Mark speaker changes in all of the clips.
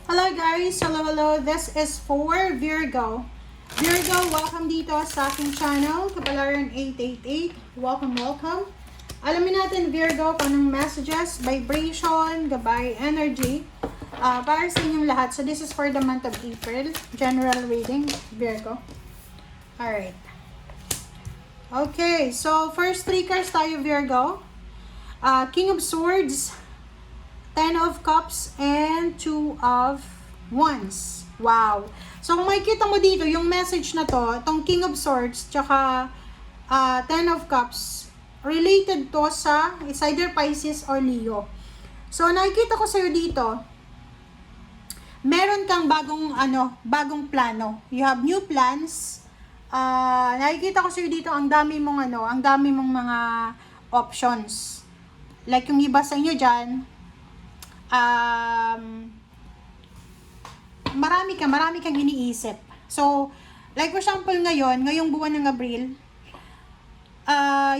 Speaker 1: Hello guys! Hello! This is for Virgo. Virgo, welcome dito sa aking channel, Kapalaran 888. Welcome. Alamin natin Virgo kung anong messages, vibration, gabay, energy para sa inyong lahat. So this is for the month of April. General reading, Virgo. Alright. Okay, so first three cards tayo Virgo. King of Swords, Ten of Cups, and Two of Wands. Wow. So, kung makikita mo dito, yung message na to, itong King of Swords, tsaka Ten of Cups, related to sa, it's either Pisces or Leo. So, nakikita ko sa'yo dito, meron kang bagong plano. You have new plans. Nakikita ko sa'yo dito, ang dami mong mga options. Like yung iba sa inyo dyan, marami kang iniisip. So, like for example ngayong buwan ng Abril,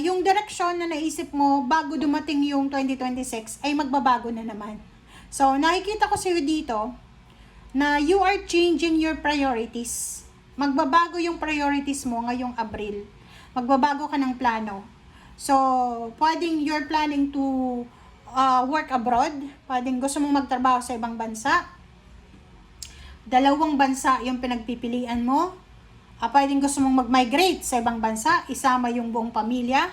Speaker 1: yung direksyon na naisip mo bago dumating yung 2026 ay magbabago na naman. So, nakikita ko sa'yo dito na you are changing your priorities. Magbabago yung priorities mo ngayong Abril. Magbabago ka ng plano. So, pwedeng you're planning to work abroad, pwedeng gusto mong magtrabaho sa ibang bansa, dalawang bansa yung pinagpipilian mo, pwedeng gusto mong mag-migrate sa ibang bansa, isama yung buong pamilya,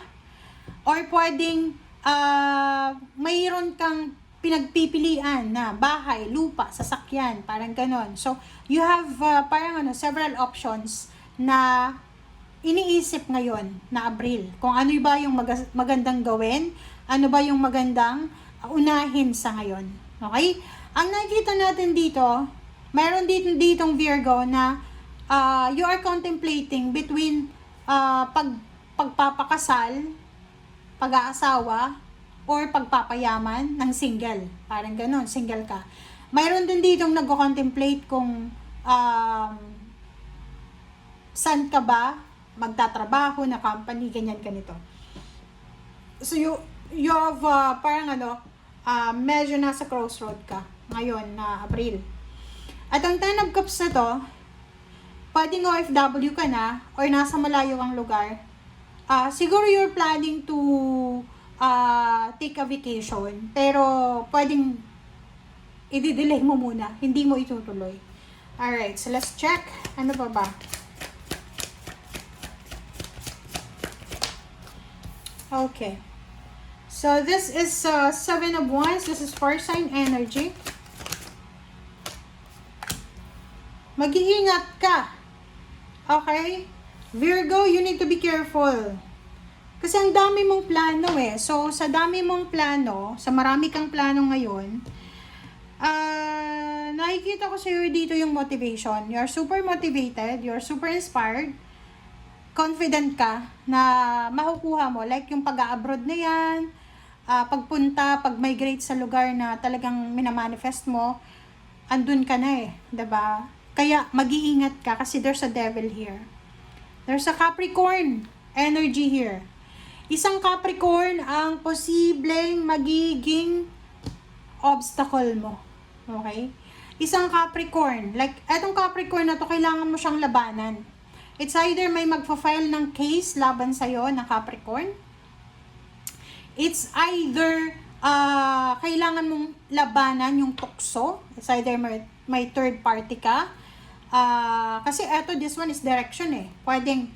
Speaker 1: or pwedeng mayroon kang pinagpipilian na bahay, lupa, sasakyan, parang ganon. So, you have several options na iniisip ngayon na Abril. Kung ano ba yung magandang gawin, ano ba yung magandang unahin sa ngayon. Okay? Ang nakikita natin dito, mayroon ditong Virgo na you are contemplating between pagpapakasal, pag-aasawa, or pagpapayaman ng single. Parang ganon, single ka. Mayroon din ditong nag-contemplate kung saan ka ba magtatrabaho na company, ganyan ganito. So you have medyo nasa crossroad ka ngayon na April. At ang Ten of Cups na to, pwedeng OFW ka na or nasa malayo ang lugar. Siguro you're planning to take a vacation, pero pwedeng i-delay mo muna, hindi mo itutuloy. Alright, so let's check. Ano pa ba? Okay. So, this is Seven of Wands. This is fire sign energy. Mag-iingat ka. Okay? Virgo, you need to be careful. Kasi ang dami mong plano eh. So, sa dami mong plano, sa marami kang plano ngayon, nakikita ko sa'yo dito yung motivation. You're super motivated. You're super inspired. Confident ka na makukuha mo. Like yung pag-a-abroad na yan, pagpunta, pag-migrate sa lugar na talagang minamanifest mo, andun ka na eh. Diba? Kaya mag-iingat ka kasi there's a devil here. There's a Capricorn energy here. Isang Capricorn ang posibleng magiging obstacle mo. Okay? Isang Capricorn. Like, etong Capricorn na to, kailangan mo siyang labanan. It's either may magfa-file ng case laban sa'yo na Capricorn. It's either kailangan mong labanan yung tukso. It's either may third party ka. Kasi this one is direction eh. Pwedeng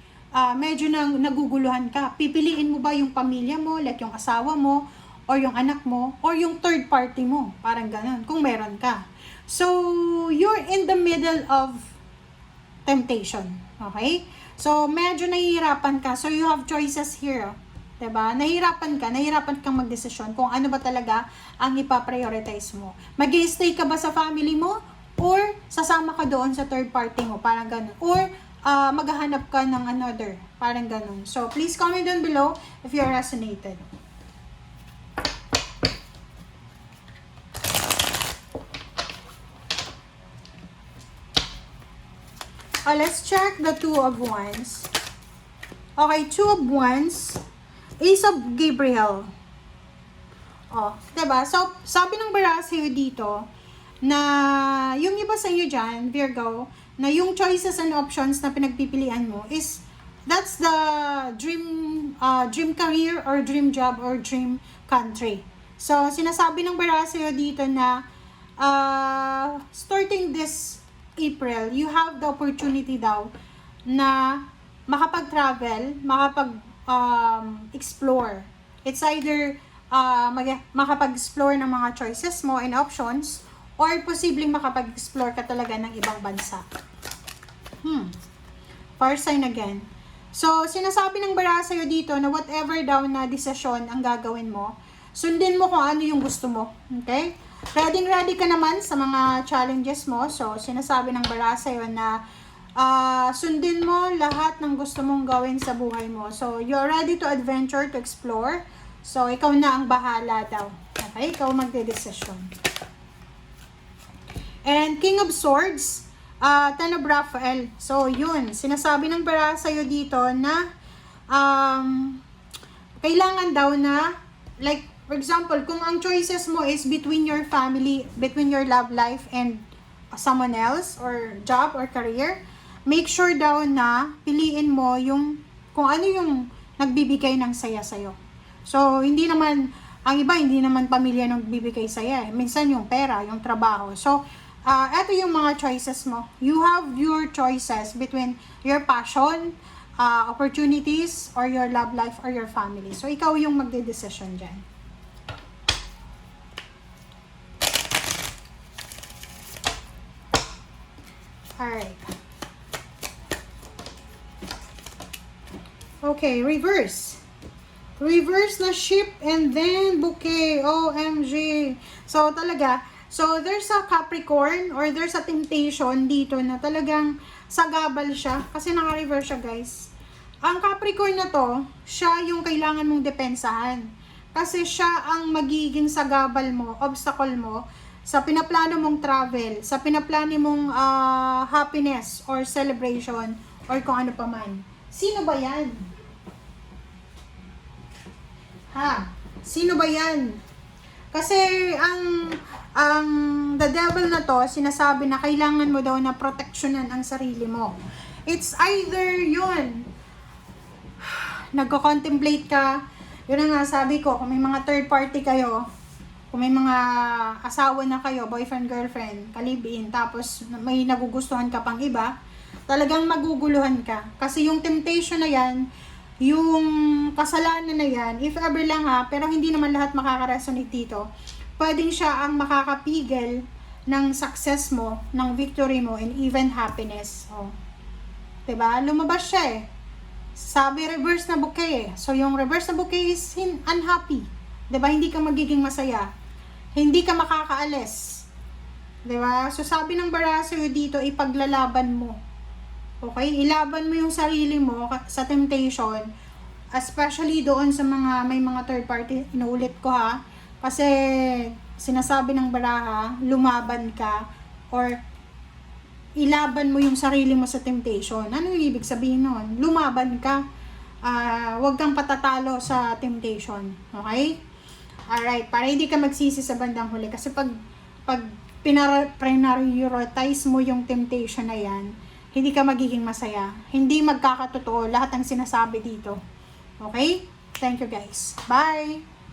Speaker 1: medyo naguguluhan ka. Pipiliin mo ba yung pamilya mo, like yung asawa mo, or yung anak mo, or yung third party mo. Parang ganun, kung meron ka. So, you're in the middle of temptation. Okay? So, medyo nahihirapan ka. So, you have choices here. Diba? Nahihirapan kang magdesisyon kung ano ba talaga ang ipa-prioritize mo. Mag-i-stay ka ba sa family mo? Or sasama ka doon sa third party mo? Parang ganun. Or maghahanap ka ng another. Parang ganun. So, please comment down below if you are resonated. Let's check the Two of Wands. Okay, Two of Wands. Ace of Gabriel. Diba? So, sabi ng Barasio dito, na yung iba sa inyo dyan, Virgo, na yung choices and options na pinagpipilian mo is that's the dream career or dream job or dream country. So, sinasabi ng bara sa'yo dito na starting this April, you have the opportunity daw na makapag-travel, makapag-explore. It's either makapag-explore ng mga choices mo and options or posibleng makapag-explore ka talaga ng ibang bansa. Fire sign again. So, sinasabi ng bara sa'yo dito na whatever daw na desisyon ang gagawin mo, sundin mo kung ano yung gusto mo. Okay? Ready ka naman sa mga challenges mo. So, sinasabi ng bara sa'yo na sundin mo lahat ng gusto mong gawin sa buhay mo. So, you're ready to adventure, to explore. So, ikaw na ang bahala daw. Okay? Ikaw magde-desisyon. And King of Swords, Ten of Raphael. So, yun. Sinasabi ng bara sa'yo dito na kailangan daw na, like, for example, kung ang choices mo is between your family, between your love life and someone else, or job or career, make sure daw na piliin mo yung, kung ano yung nagbibigay ng saya sa'yo. So, hindi naman, ang iba, hindi naman pamilya nang bibigay saya. Minsan yung pera, yung trabaho. So, eto yung mga choices mo. You have your choices between your passion, opportunities, or your love life, or your family. So, ikaw yung magde-decision dyan. Alright. Okay, reverse. Reverse na ship and then bouquet. OMG. So, talaga, so there's a Capricorn or there's a temptation dito na talagang sagabal siya. Kasi naka-reverse siya, guys. Ang Capricorn na to, siya yung kailangan mong depensahan. Kasi siya ang magiging sagabal mo, obstacle mo, sa pinaplano mong travel, sa pinaplano mong happiness or celebration or kung ano pa man. Sino ba yan? Sino ba yan? Kasi ang the devil na to, sinasabi na kailangan mo daw na proteksyonan ang sarili mo. It's either yun, nagko-contemplate ka, yun ang nga sabi ko, kung may mga third party kayo, kung may mga asawa na kayo, boyfriend, girlfriend, kalibin, tapos may nagugustuhan ka pang iba, talagang maguguluhan ka. Kasi yung temptation na yan, yung kasalanan na yan, if ever lang pero hindi naman lahat makaka-resonate dito, pwedeng siya ang makakapigil ng success mo, ng victory mo, and even happiness. Diba? Lumabas siya Sabi, reverse na bouquet So, yung reverse na bouquet is unhappy. Diba? Hindi ka magiging masaya. Hindi ka makakaalis. Diba? So, sabi ng bara sa'yo dito, ipaglalaban mo. Okay? Ilaban mo yung sarili mo sa temptation. Especially doon sa may mga third party. Inuulit ko Kasi, sinasabi ng baraha, lumaban ka or ilaban mo yung sarili mo sa temptation. Ano yung ibig sabihin nun? Lumaban ka. Huwag kang patatalo sa temptation. Okay? Alright, para hindi ka magsisi sa bandang huli. Kasi pag prioritize mo yung temptation na yan, hindi ka magiging masaya. Hindi magkakatotoo lahat ng sinasabi dito. Okay? Thank you guys. Bye!